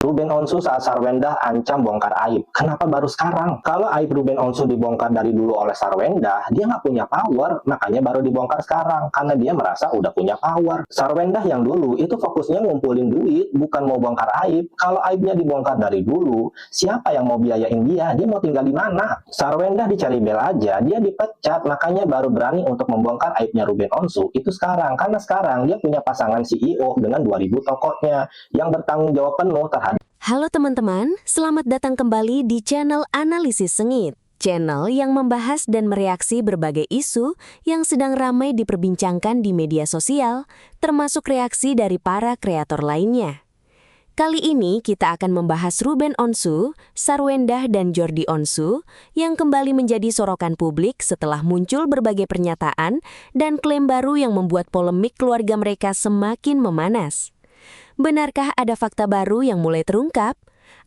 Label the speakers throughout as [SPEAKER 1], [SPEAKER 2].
[SPEAKER 1] Ruben Onsu saat Sarwendah ancam bongkar aib. Kenapa baru sekarang? Kalau aib Ruben Onsu dibongkar dari dulu oleh Sarwendah, dia nggak punya power, makanya baru dibongkar sekarang. Karena dia merasa udah punya power. Sarwendah yang dulu itu fokusnya ngumpulin duit, bukan mau bongkar aib. Kalau aibnya dibongkar dari dulu, siapa yang mau biayain dia? Dia mau tinggal di mana? Sarwendah dicari bel aja, dia dipecat, makanya baru berani untuk membongkar aibnya Ruben Onsu itu sekarang. Karena sekarang dia punya pasangan CEO dengan 2000 tokonya yang bertanggung jawab penuh terhadap.
[SPEAKER 2] Halo teman-teman, selamat datang kembali di channel Analisis Sengit. Channel yang membahas dan mereaksi berbagai isu yang sedang ramai diperbincangkan di media sosial, termasuk reaksi dari para kreator lainnya. Kali ini kita akan membahas Ruben Onsu, Sarwendah dan Jordi Onsu yang kembali menjadi sorokan publik setelah muncul berbagai pernyataan dan klaim baru yang membuat polemik keluarga mereka semakin memanas. Benarkah ada fakta baru yang mulai terungkap?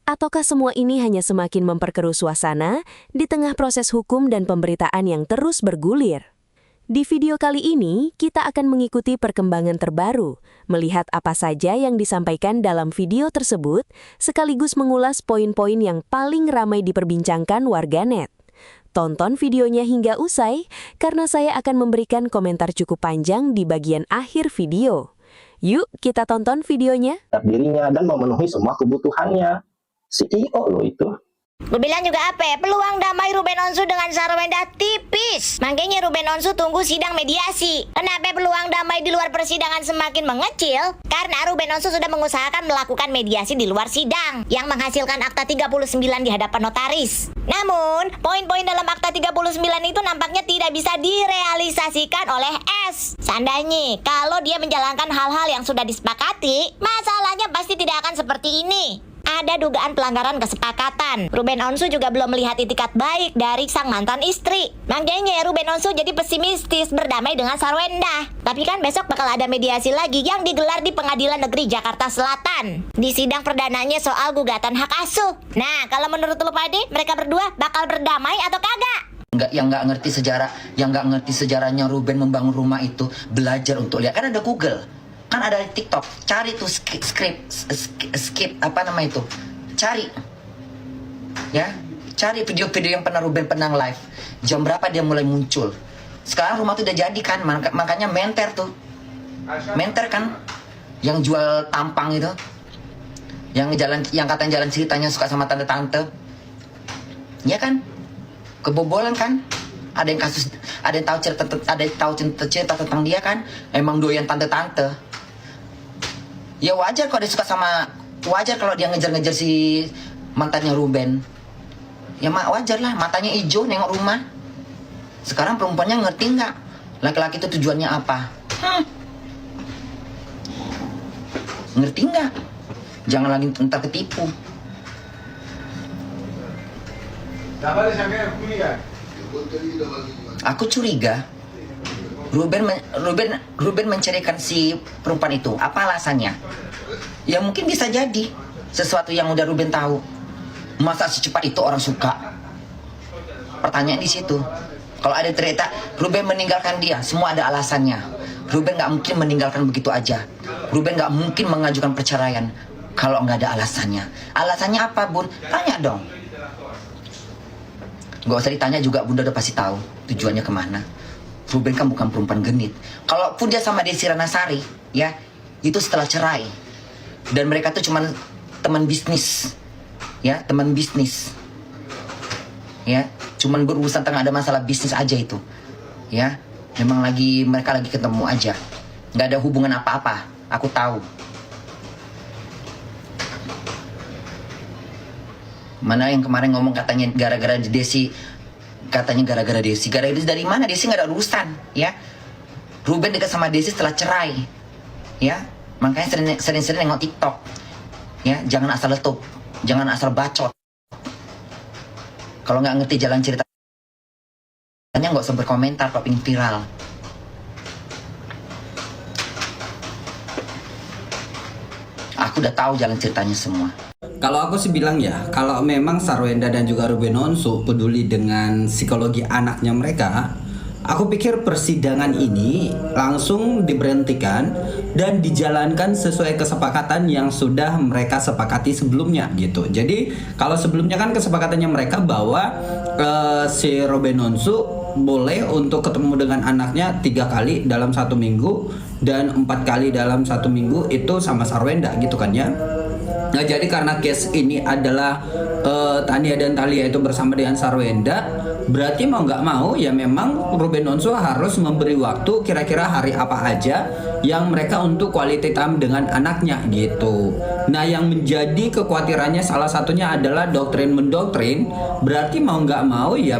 [SPEAKER 2] Ataukah semua ini hanya semakin memperkeruh suasana di tengah proses hukum dan pemberitaan yang terus bergulir? Di video kali ini, kita akan mengikuti perkembangan terbaru, melihat apa saja yang disampaikan dalam video tersebut, sekaligus mengulas poin-poin yang paling ramai diperbincangkan warganet. Tonton videonya hingga usai, karena saya akan memberikan komentar cukup panjang di bagian akhir video. Yuk, kita tonton videonya.
[SPEAKER 1] Dirinya dan memenuhi semua kebutuhannya. CEO loh itu.
[SPEAKER 3] Gue bilang juga apa ya, peluang damai Ruben Onsu dengan Sarwendah tipis. Makanya Ruben Onsu tunggu sidang mediasi. Kenapa peluang damai di luar persidangan semakin mengecil? Karena Ruben Onsu sudah mengusahakan melakukan mediasi di luar sidang yang menghasilkan akta 39 di hadapan notaris. Namun, poin-poin dalam akta 39 itu nampaknya tidak bisa direalisasikan oleh S. Seandainya kalau dia menjalankan hal-hal yang sudah disepakati, masalahnya pasti tidak akan seperti ini. Ada dugaan pelanggaran kesepakatan. Ruben Onsu juga belum melihat itikat baik dari sang mantan istri. Makanya Ruben Onsu jadi pesimistis berdamai dengan Sarwendah. Tapi kan besok bakal ada mediasi lagi yang digelar di Pengadilan Negeri Jakarta Selatan. Di sidang perdananya soal gugatan hak asuh. Nah, kalau menurut lu Pade, mereka berdua bakal berdamai atau kagak?
[SPEAKER 4] Yang nggak ngerti sejarahnya Ruben membangun rumah itu, belajar untuk lihat. Kan ada Google. Kan ada di TikTok, cari tuh skip apa nama itu, cari video-video yang pernah Ruben pernah live, jam berapa dia mulai muncul. Sekarang rumah tuh udah jadi kan, makanya menter kan, yang jual tampang itu, yang katanya jalan ceritanya suka sama tante-tante, ya kan, kebobolan kan. Ada yang tahu cerita tentang dia kan, emang doyan tante-tante. Ya wajar kalau dia ngejar-ngejar si mantannya Ruben. Ya wajar lah, matanya hijau nengok rumah. Sekarang perempuannya ngerti nggak laki-laki itu tujuannya apa? Ngerti nggak? Jangan lagi entar ketipu. Aku curiga Ruben mencarikan si perempuan itu. Apa alasannya? Ya mungkin bisa jadi sesuatu yang udah Ruben tahu. Masa secepat itu orang suka? Pertanyaan di situ. Kalau ada cerita Ruben meninggalkan dia, semua ada alasannya. Ruben nggak mungkin meninggalkan begitu aja. Ruben nggak mungkin mengajukan perceraian kalau nggak ada alasannya. Alasannya apa, Bun? Tanya dong. Gak usah ditanya juga, Bunda udah pasti tahu tujuannya kemana. Ruben kan bukan perempuan genit. Kalaupun dia sama Desi Ranasari, ya, itu setelah cerai. Dan mereka tuh cuman teman bisnis. Ya, teman bisnis. Ya, cuman berurusan tengah ada masalah bisnis aja itu. Ya, memang mereka lagi ketemu aja. Gak ada hubungan apa-apa, aku tahu. Mana yang kemarin ngomong katanya gara-gara Desi. Gara-gara Desi dari mana? Desi nggak ada urusan, ya. Ruben dekat sama Desi setelah cerai, ya. Makanya sering-sering nengok TikTok, ya. Jangan asal letup, jangan asal bacot. Kalau nggak ngerti jalan ceritanya nggak usah berkomentar kalau pengen viral. Aku udah tahu jalan ceritanya semua.
[SPEAKER 5] Kalau aku sih bilang ya, kalau memang Sarwendah dan juga Ruben Onsu peduli dengan psikologi anaknya mereka, aku pikir persidangan ini langsung diberhentikan dan dijalankan sesuai kesepakatan yang sudah mereka sepakati sebelumnya gitu. Jadi kalau sebelumnya kan kesepakatannya mereka bahwa si Ruben Onsu boleh untuk ketemu dengan anaknya 3 kali dalam 1 minggu dan 4 kali dalam 1 minggu itu sama Sarwenda gitu kan ya. Nah jadi karena case ini adalah Tania dan Thalia itu bersama dengan Sarwenda, berarti mau nggak mau ya memang Ruben Onsu harus memberi waktu kira-kira hari apa aja yang mereka untuk quality time dengan anaknya gitu. Nah yang menjadi kekhawatirannya salah satunya adalah doktrin mendoktrin, berarti mau nggak mau ya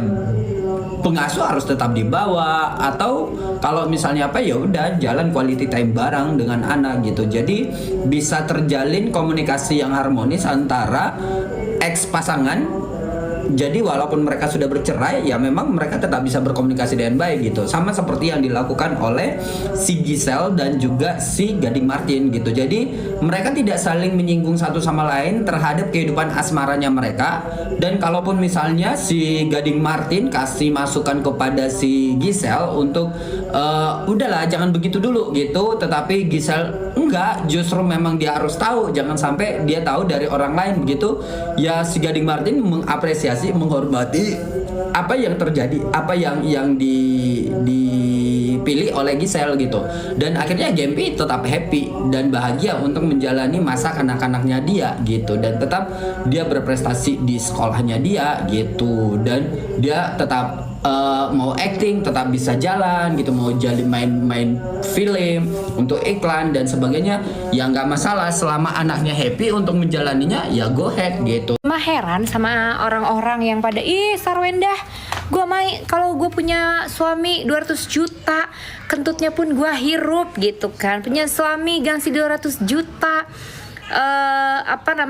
[SPEAKER 5] pengasuh harus tetap dibawa, atau kalau misalnya apa ya udah jalan quality time bareng dengan anak gitu. Jadi bisa terjalin komunikasi yang harmonis antara ex pasangan. Jadi walaupun mereka sudah bercerai ya memang mereka tetap bisa berkomunikasi dengan baik gitu. Sama seperti yang dilakukan oleh si Giselle dan juga si Gading Martin gitu. Jadi mereka tidak saling menyinggung satu sama lain terhadap kehidupan asmaranya mereka. Dan kalaupun misalnya si Gading Martin kasih masukan kepada si Giselle untuk udahlah jangan begitu dulu gitu, tetapi Giselle enggak, justru memang dia harus tahu, jangan sampai dia tahu dari orang lain begitu. Ya si Gading Martin mengapresiasi, menghormati apa yang terjadi, apa yang dipilih oleh Giselle gitu. Dan akhirnya Gempi tetap happy dan bahagia untuk menjalani masa kanak-kanaknya dia gitu, dan tetap dia berprestasi di sekolahnya dia gitu, dan dia tetap mau acting, tetap bisa jalan gitu, mau jadi main film untuk iklan dan sebagainya ya nggak masalah selama anaknya happy untuk menjalaninya, ya go ahead gitu.
[SPEAKER 6] Mah heran sama orang-orang yang pada Sarwenda, gue kalau gue punya suami 200 juta, kentutnya pun gue hirup gitu kan, punya suami gengsi 200 juta,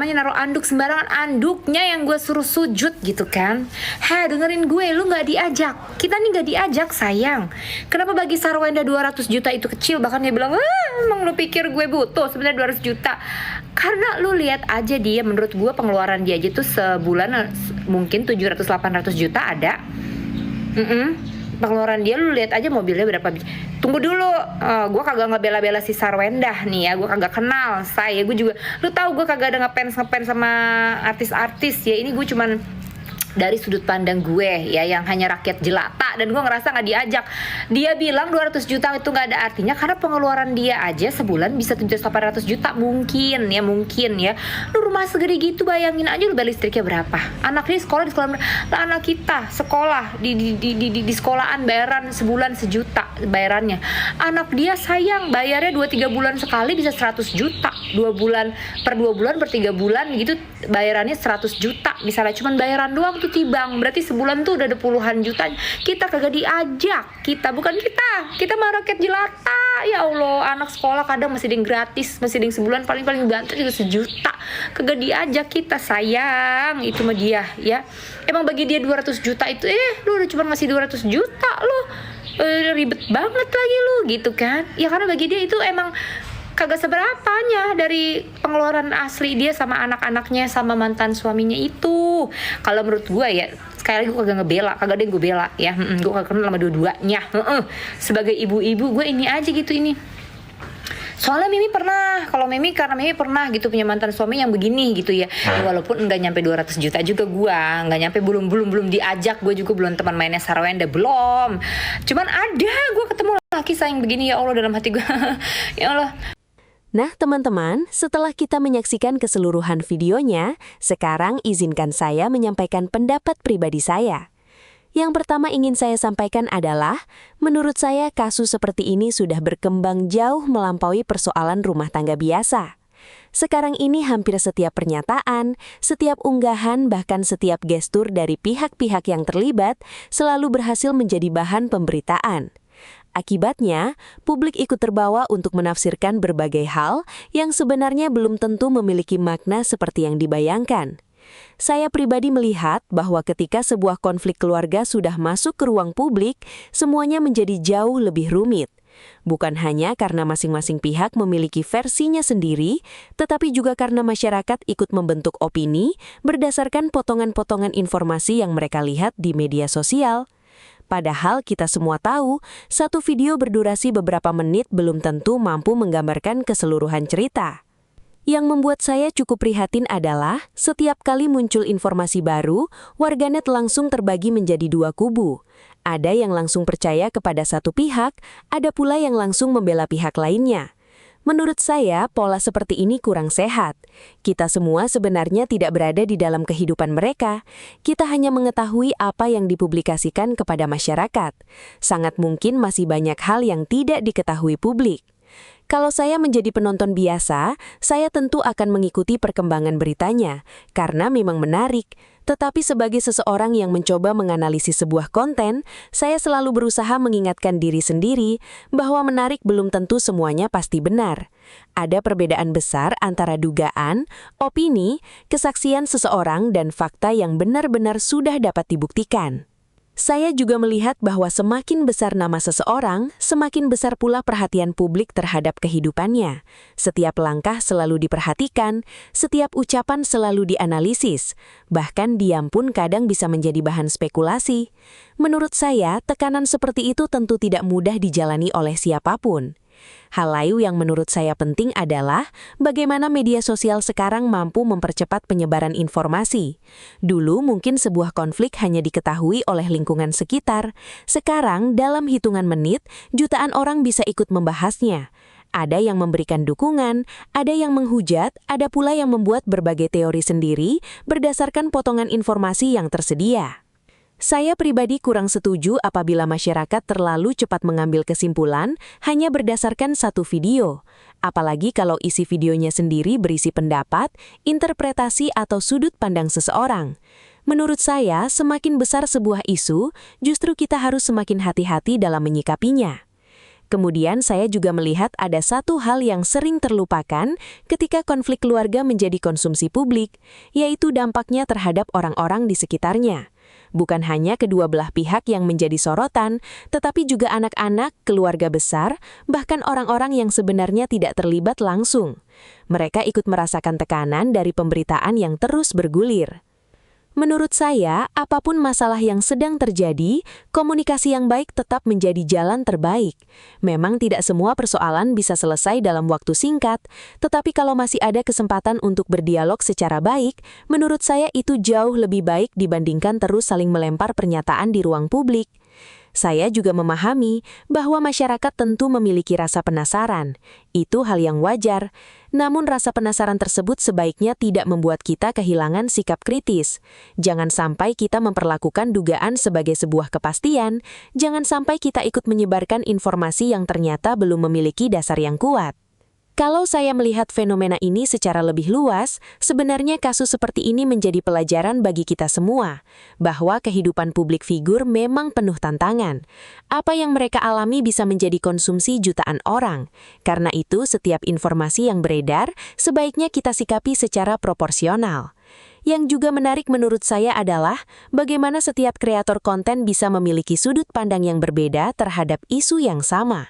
[SPEAKER 6] naruh anduk sembarangan, anduknya yang gue suruh sujud gitu kan. Dengerin gue, lu nggak diajak, kita nih nggak diajak sayang. Kenapa bagi Sarwenda 200 juta itu kecil? Bahkan dia bilang, emang lu pikir gue butuh sebenarnya 200 juta? Karena lu lihat aja dia, menurut gue pengeluaran dia aja tuh sebulan mungkin 700-800 juta ada. Pengeluaran dia, lu lihat aja mobilnya berapa. Tunggu dulu, gue kagak ngebela-bela si Sarwenda nih ya, gue kagak kenal saya, gue juga, lu tahu gue kagak ada ngefans sama artis-artis ya. Ini gue cuman dari sudut pandang gue ya, yang hanya rakyat jelata, dan gue ngerasa nggak diajak. Dia bilang 200 juta itu nggak ada artinya karena pengeluaran dia aja sebulan bisa 700-800 juta mungkin ya. Lu rumah segede gitu, bayangin aja lu bayar listriknya berapa, anaknya di sekolah lah, anak kita sekolah di sekolahan bayaran sebulan 1 juta bayarannya. Anak dia sayang bayarnya 2-3 bulan sekali bisa 100 juta, 2 bulan per 3 bulan gitu bayarannya 100 juta misalnya, cuman bayaran doang tuh tibang, berarti sebulan tuh udah ada puluhan juta. Kita kagak diajak, kita mah rakyat jelata. Ya Allah, anak sekolah kadang masih ada yang gratis, masih ada yang sebulan paling bantu juga 1 juta, kagak diajak kita sayang. Itu mah dia ya, emang bagi dia 200 juta itu lu udah cuma ngasih 200 juta lu ribet banget lagi lu gitu kan ya, karena bagi dia itu emang kagak seberapanya dari pengeluaran asli dia sama anak-anaknya sama mantan suaminya itu. Kalau menurut gue ya, sekali lagi gue kagak ngebela, kagak ada yang gue bela ya, gue kagak kenal sama dua-duanya. Sebagai ibu-ibu gue ini aja gitu ini. Soalnya Mimi pernah gitu punya mantan suami yang begini gitu ya. Walaupun enggak nyampe 200 juta juga gua, enggak nyampe, belum diajak, gue juga belum teman mainnya Sarwenda, belum. Cuman ada gue ketemu laki sayang begini, ya Allah, dalam hati gue. Ya Allah.
[SPEAKER 2] Nah teman-teman, setelah kita menyaksikan keseluruhan videonya, sekarang izinkan saya menyampaikan pendapat pribadi saya. Yang pertama ingin saya sampaikan adalah, menurut saya kasus seperti ini sudah berkembang jauh melampaui persoalan rumah tangga biasa. Sekarang ini hampir setiap pernyataan, setiap unggahan, bahkan setiap gestur dari pihak-pihak yang terlibat selalu berhasil menjadi bahan pemberitaan. Akibatnya, publik ikut terbawa untuk menafsirkan berbagai hal yang sebenarnya belum tentu memiliki makna seperti yang dibayangkan. Saya pribadi melihat bahwa ketika sebuah konflik keluarga sudah masuk ke ruang publik, semuanya menjadi jauh lebih rumit. Bukan hanya karena masing-masing pihak memiliki versinya sendiri, tetapi juga karena masyarakat ikut membentuk opini berdasarkan potongan-potongan informasi yang mereka lihat di media sosial. Padahal kita semua tahu, satu video berdurasi beberapa menit belum tentu mampu menggambarkan keseluruhan cerita. Yang membuat saya cukup prihatin adalah, setiap kali muncul informasi baru, warganet langsung terbagi menjadi dua kubu. Ada yang langsung percaya kepada satu pihak, ada pula yang langsung membela pihak lainnya. Menurut saya, pola seperti ini kurang sehat. Kita semua sebenarnya tidak berada di dalam kehidupan mereka. Kita hanya mengetahui apa yang dipublikasikan kepada masyarakat. Sangat mungkin masih banyak hal yang tidak diketahui publik. Kalau saya menjadi penonton biasa, saya tentu akan mengikuti perkembangan beritanya, karena memang menarik. Tetapi sebagai seseorang yang mencoba menganalisis sebuah konten, saya selalu berusaha mengingatkan diri sendiri bahwa menarik belum tentu semuanya pasti benar. Ada perbedaan besar antara dugaan, opini, kesaksian seseorang dan fakta yang benar-benar sudah dapat dibuktikan. Saya juga melihat bahwa semakin besar nama seseorang, semakin besar pula perhatian publik terhadap kehidupannya. Setiap langkah selalu diperhatikan, setiap ucapan selalu dianalisis, bahkan diam pun kadang bisa menjadi bahan spekulasi. Menurut saya, tekanan seperti itu tentu tidak mudah dijalani oleh siapapun. Hal lain yang menurut saya penting adalah bagaimana media sosial sekarang mampu mempercepat penyebaran informasi. Dulu mungkin sebuah konflik hanya diketahui oleh lingkungan sekitar. Sekarang dalam hitungan menit, jutaan orang bisa ikut membahasnya. Ada yang memberikan dukungan, ada yang menghujat, ada pula yang membuat berbagai teori sendiri berdasarkan potongan informasi yang tersedia. Saya pribadi kurang setuju apabila masyarakat terlalu cepat mengambil kesimpulan hanya berdasarkan satu video. Apalagi kalau isi videonya sendiri berisi pendapat, interpretasi atau sudut pandang seseorang. Menurut saya, semakin besar sebuah isu, justru kita harus semakin hati-hati dalam menyikapinya. Kemudian saya juga melihat ada satu hal yang sering terlupakan ketika konflik keluarga menjadi konsumsi publik, yaitu dampaknya terhadap orang-orang di sekitarnya. Bukan hanya kedua belah pihak yang menjadi sorotan, tetapi juga anak-anak, keluarga besar, bahkan orang-orang yang sebenarnya tidak terlibat langsung. Mereka ikut merasakan tekanan dari pemberitaan yang terus bergulir. Menurut saya, apapun masalah yang sedang terjadi, komunikasi yang baik tetap menjadi jalan terbaik. Memang tidak semua persoalan bisa selesai dalam waktu singkat, tetapi kalau masih ada kesempatan untuk berdialog secara baik, menurut saya itu jauh lebih baik dibandingkan terus saling melempar pernyataan di ruang publik. Saya juga memahami bahwa masyarakat tentu memiliki rasa penasaran. Itu hal yang wajar. Namun rasa penasaran tersebut sebaiknya tidak membuat kita kehilangan sikap kritis. Jangan sampai kita memperlakukan dugaan sebagai sebuah kepastian. Jangan sampai kita ikut menyebarkan informasi yang ternyata belum memiliki dasar yang kuat. Kalau saya melihat fenomena ini secara lebih luas, sebenarnya kasus seperti ini menjadi pelajaran bagi kita semua, bahwa kehidupan publik figur memang penuh tantangan. Apa yang mereka alami bisa menjadi konsumsi jutaan orang. Karena itu, setiap informasi yang beredar, sebaiknya kita sikapi secara proporsional. Yang juga menarik menurut saya adalah bagaimana setiap kreator konten bisa memiliki sudut pandang yang berbeda terhadap isu yang sama.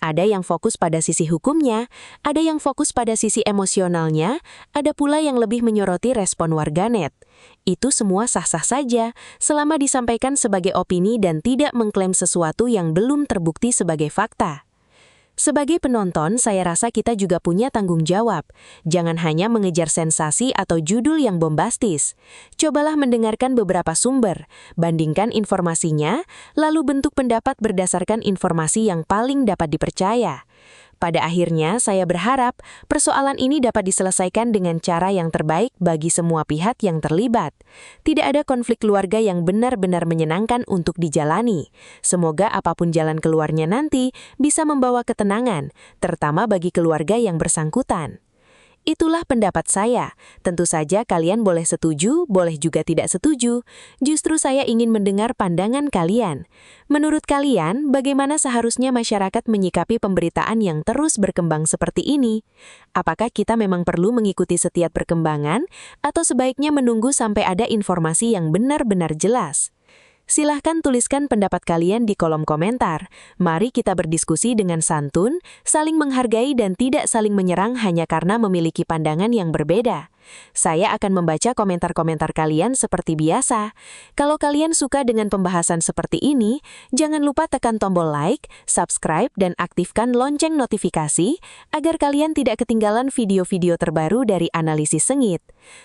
[SPEAKER 2] Ada yang fokus pada sisi hukumnya, ada yang fokus pada sisi emosionalnya, ada pula yang lebih menyoroti respon warganet. Itu semua sah-sah saja, selama disampaikan sebagai opini dan tidak mengklaim sesuatu yang belum terbukti sebagai fakta. Sebagai penonton, saya rasa kita juga punya tanggung jawab. Jangan hanya mengejar sensasi atau judul yang bombastis. Cobalah mendengarkan beberapa sumber, bandingkan informasinya, lalu bentuk pendapat berdasarkan informasi yang paling dapat dipercaya. Pada akhirnya, saya berharap persoalan ini dapat diselesaikan dengan cara yang terbaik bagi semua pihak yang terlibat. Tidak ada konflik keluarga yang benar-benar menyenangkan untuk dijalani. Semoga apapun jalan keluarnya nanti bisa membawa ketenangan, terutama bagi keluarga yang bersangkutan. Itulah pendapat saya. Tentu saja kalian boleh setuju, boleh juga tidak setuju. Justru saya ingin mendengar pandangan kalian. Menurut kalian, bagaimana seharusnya masyarakat menyikapi pemberitaan yang terus berkembang seperti ini? Apakah kita memang perlu mengikuti setiap perkembangan, atau sebaiknya menunggu sampai ada informasi yang benar-benar jelas? Silahkan tuliskan pendapat kalian di kolom komentar. Mari kita berdiskusi dengan santun, saling menghargai dan tidak saling menyerang hanya karena memiliki pandangan yang berbeda. Saya akan membaca komentar-komentar kalian seperti biasa. Kalau kalian suka dengan pembahasan seperti ini, jangan lupa tekan tombol like, subscribe, dan aktifkan lonceng notifikasi agar kalian tidak ketinggalan video-video terbaru dari Analisis Sengit.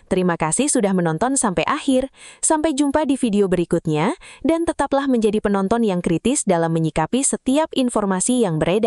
[SPEAKER 2] Terima kasih sudah menonton sampai akhir. Sampai jumpa di video berikutnya, dan tetaplah menjadi penonton yang kritis dalam menyikapi setiap informasi yang beredar.